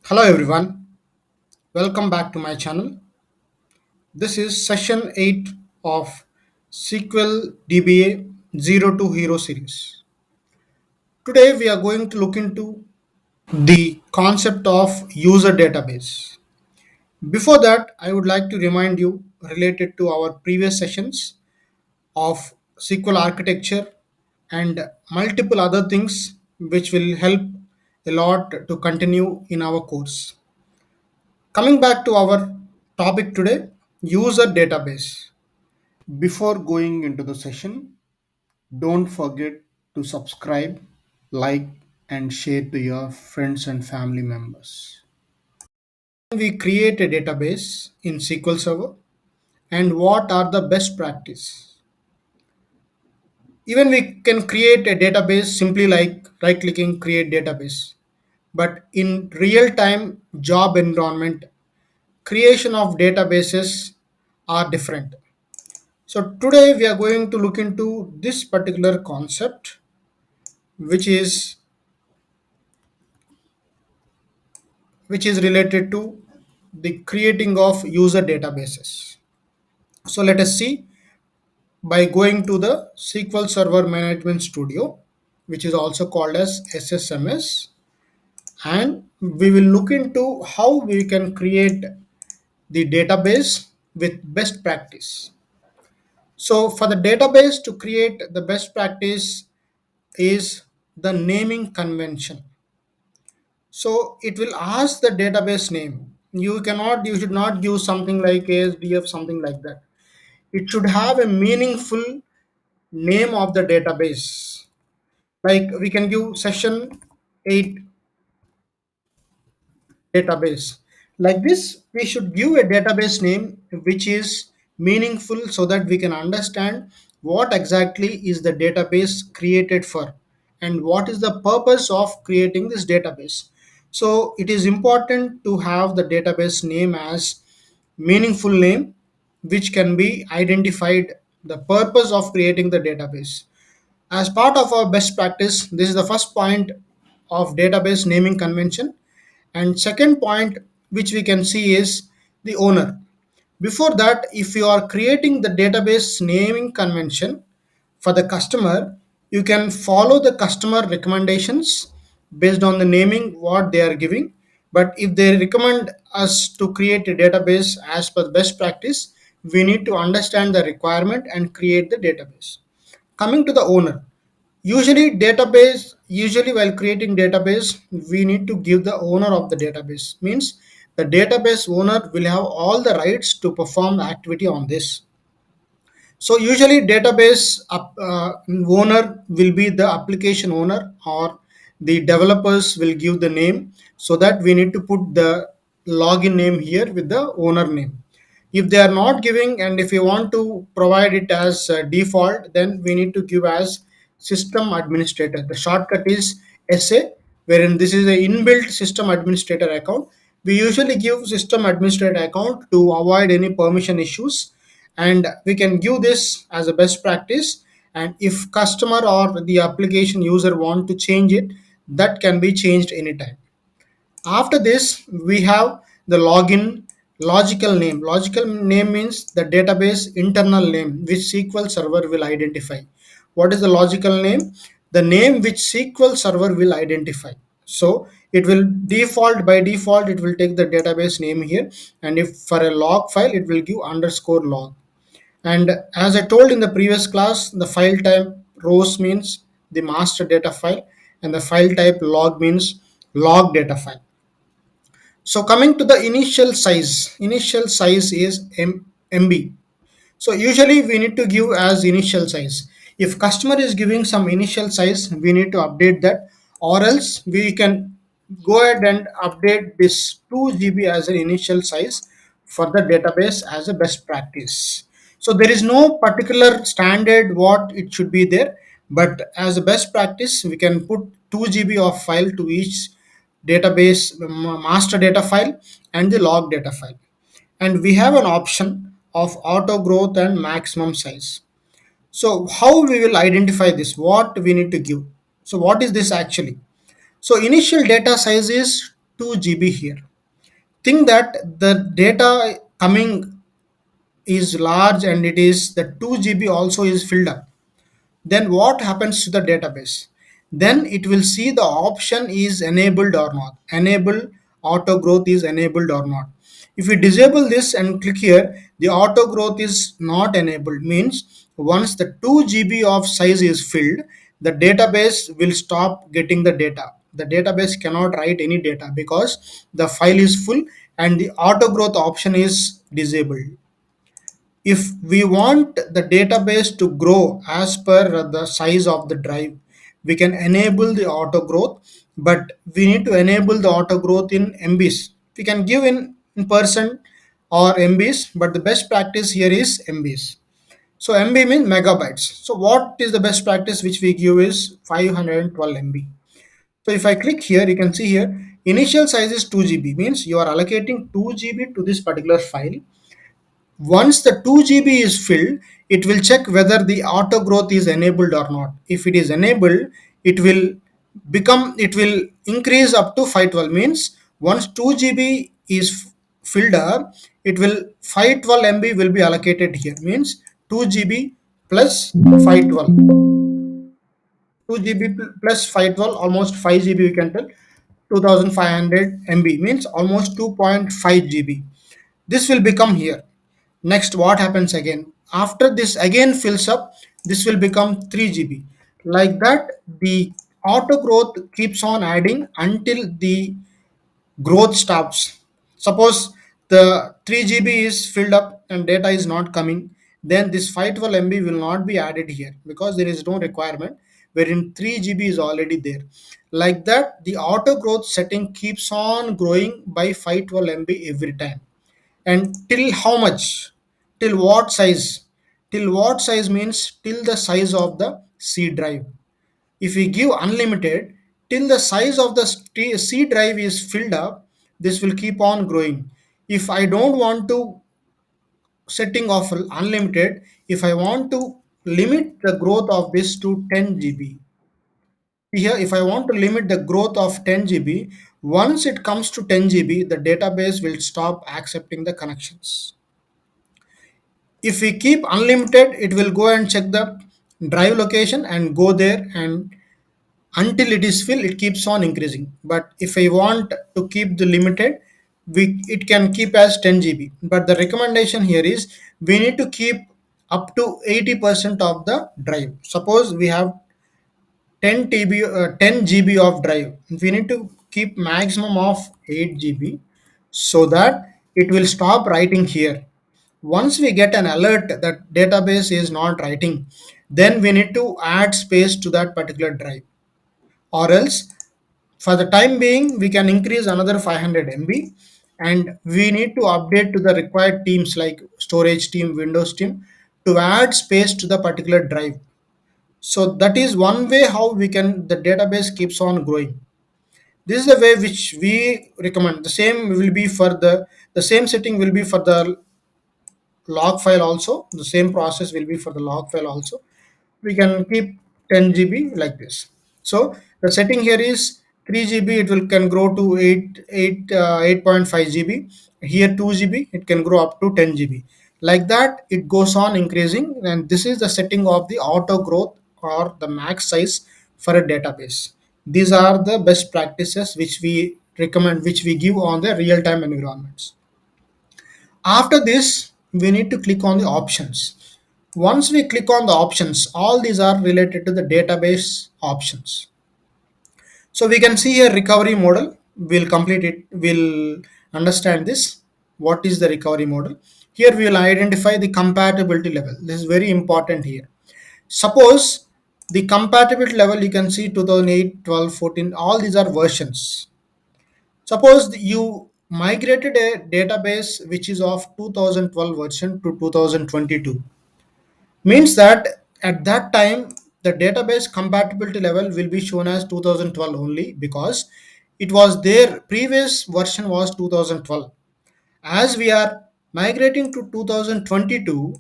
Hello everyone, welcome back to my channel. This is session 8 of SQL DBA 0 to Hero series. Today we are going to look into the concept of user database. Before that, I would like to remind you related to our previous sessions of SQL architecture and multiple other things which will help a lot to continue in our course. Coming back to our topic today, user database. Before going into the session, don't forget to subscribe, like, and share to your friends and family members. We create a database in SQL Server and what are the best practice. Even we can create a database simply like right clicking create database. But in real time job environment, creation of databases are different. So today we are going to look into this particular concept, which is related to the creating of user databases. So let us see by going to the SQL Server Management Studio, which is also called as SSMS, and we will look into how we can create the database with best practice. So for the database to create the best practice is the naming convention. So it will ask the database name. You should not give something like ASDF, something like that. It should have a meaningful name of the database. Like we can give Session-8 database. Like this, we should give a database name which is meaningful so that we can understand what exactly is the database created for and what is the purpose of creating this database. So it is important to have the database name as meaningful name which can be identified the purpose of creating the database. As part of our best practice, this is the first point of database naming convention. And second point, which we can see is the owner. Before that, if you are creating the database naming convention for the customer, you can follow the customer recommendations based on the naming what they are giving. But if they recommend us to create a database as per best practice, we need to understand the requirement and create the database. Coming to the owner, usually while creating database, we need to give the owner of the database. Means the database owner will have all the rights to perform the activity on this. So usually database owner will be the application owner or the developers will give the name, so that we need to put the login name here with the owner name. If they are not giving, and if you want to provide it as default, then we need to give as system administrator. The shortcut is SA, wherein this is a inbuilt system administrator account. We usually give system administrator account to avoid any permission issues, and we can give this as a best practice. And if customer or the application user want to change it, that can be changed anytime. After this, we have the login logical name. Logical name means the database internal name which SQL Server will identify. What is the logical name? The name which SQL Server will identify. So it will by default, it will take the database name here. And if for a log file, it will give underscore log. And as I told in the previous class, the file type rows means the master data file, and the file type log means log data file. So coming to the initial size is MB. So usually we need to give as initial size. If customer is giving some initial size, we need to update that, or else we can go ahead and update this 2 GB as an initial size for the database as a best practice. So there is no particular standard what it should be there, but as a best practice, we can put 2 GB of file to each database master data file and the log data file. And we have an option of auto growth and maximum size. So how we will identify this, what we need to give? So what is this actually? So initial data size is 2 GB here. Think that the data coming is large and it is the 2 GB also is filled up. Then what happens to the database? Then it will see the option is enabled or not. Enable auto growth is enabled or not. If we disable this and click here, the auto growth is not enabled. Means once the 2 GB of size is filled, the database will stop getting the data. The database cannot write any data because the file is full and the auto growth option is disabled. If we want the database to grow as per the size of the drive, we can enable the auto growth, but we need to enable the auto growth in MBs. We can give in person or MBs, but the best practice here is MBs. So MB means megabytes. So what is the best practice which we give is 512 MB. So if I click here, you can see here initial size is 2 GB, means you are allocating 2 GB to this particular file. Once the 2 GB is filled, it will check whether the auto growth is enabled or not. If it is enabled, it will increase up to 512. Means once 2 GB is filled up, it will 512 MB will be allocated here. Means 2 GB plus 512. 2 GB plus 512, almost 5 GB we can tell. 2500 MB means almost 2.5 GB. This will become here. Next, what happens again? After this again fills up, this will become 3 GB. Like that, the auto growth keeps on adding until the growth stops. Suppose the 3 GB is filled up and data is not coming, then this 512 MB will not be added here because there is no requirement, wherein 3 GB is already there. Like that, the auto growth setting keeps on growing by 512 MB every time. And till how much? Till what size? Till what size means till the size of the C drive. If we give unlimited, till the size of the C drive is filled up, this will keep on growing. If I don't want to setting of unlimited, if I want to limit the growth of this to 10 GB, here if I want to limit the growth of 10 GB, once it comes to 10 GB, the database will stop accepting the connections. If we keep unlimited, it will go and check the drive location and go there, and until it is filled it keeps on increasing. But if I want to keep the limited, it can keep as 10 GB, but the recommendation here is we need to keep up to 80% of the drive. Suppose we have 10 GB of drive, we need to keep maximum of 8 GB, so that it will stop writing here. Once we get an alert that database is not writing, then we need to add space to that particular drive, or else for the time being we can increase another 500 MB, and we need to update to the required teams like storage team, Windows team, to add space to the particular drive. So that is one way how we can the database keeps on growing. This is the way which we recommend. The same setting will be for the log file also. The same process will be for the log file also. We can keep 10 GB like this. So the setting here is 3 GB, it will can grow to 8.5 GB. Here 2 GB, it can grow up to 10 GB. Like that it goes on increasing, and this is the setting of the auto growth or the max size for a database. These are the best practices which we recommend, which we give on the real-time environments. After this, we need to click on the options. Once we click on the options, all these are related to the database options. So we can see a recovery model. We'll complete it. We'll understand this. What is the recovery model? Here we will identify the compatibility level. This is very important here. Suppose the compatibility level, you can see 2008, 12, 14, all these are versions. Suppose you migrated a database which is of 2012 version to 2022, means that at that time the database compatibility level will be shown as 2012 only, because it was their previous version was 2012. As we are migrating to 2022,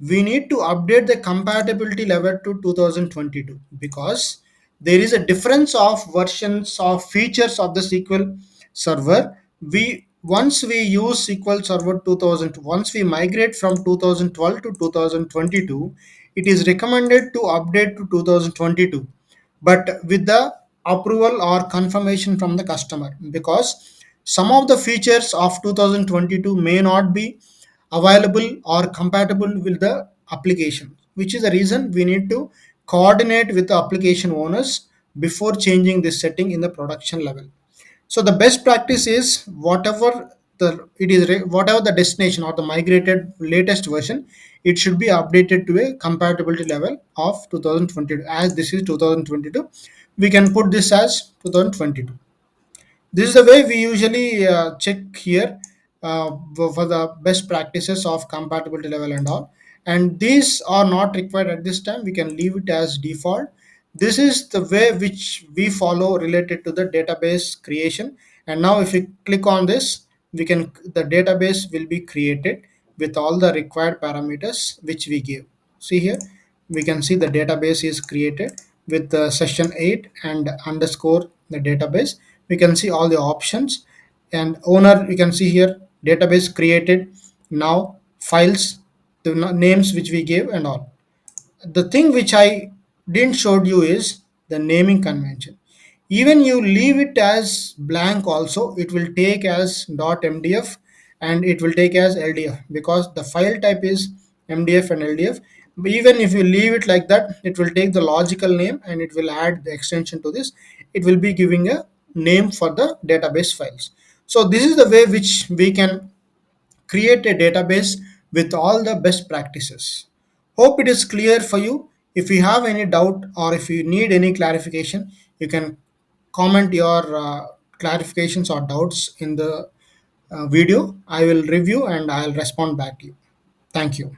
we need to update the compatibility level to 2022, because there is a difference of versions of features of the SQL. server, we once we use SQL Server 2000, once we migrate from 2012 to 2022, it is recommended to update to 2022, but with the approval or confirmation from the customer, because some of the features of 2022 may not be available or compatible with the application, which is the reason we need to coordinate with the application owners before changing this setting in the production level. So the best practice is whatever the destination or the migrated latest version, it should be updated to a compatibility level of 2022. As this is 2022, we can put this as 2022. This is the way we usually check here for the best practices of compatibility level and all. And these are not required at this time. We can leave it as default. This is the way which we follow related to the database creation. And now if we click on this, the database will be created with all the required parameters which we give. See here, we can see the database is created with the session 8 and underscore the database. We can see all the options and owner. You can see here database created, now files, the names which we gave and all. The thing which I didn't showed you is the naming convention. Even you leave it as blank also, it will take as .mdf and it will take as ldf, because the file type is mdf and ldf. Even if you leave it like that, it will take the logical name and it will add the extension to this. It will be giving a name for the database files. So this is the way which we can create a database with all the best practices. Hope it is clear for you. If you have any doubt or if you need any clarification, you can comment your clarifications or doubts in the video. I will review and I'll respond back to you. Thank you.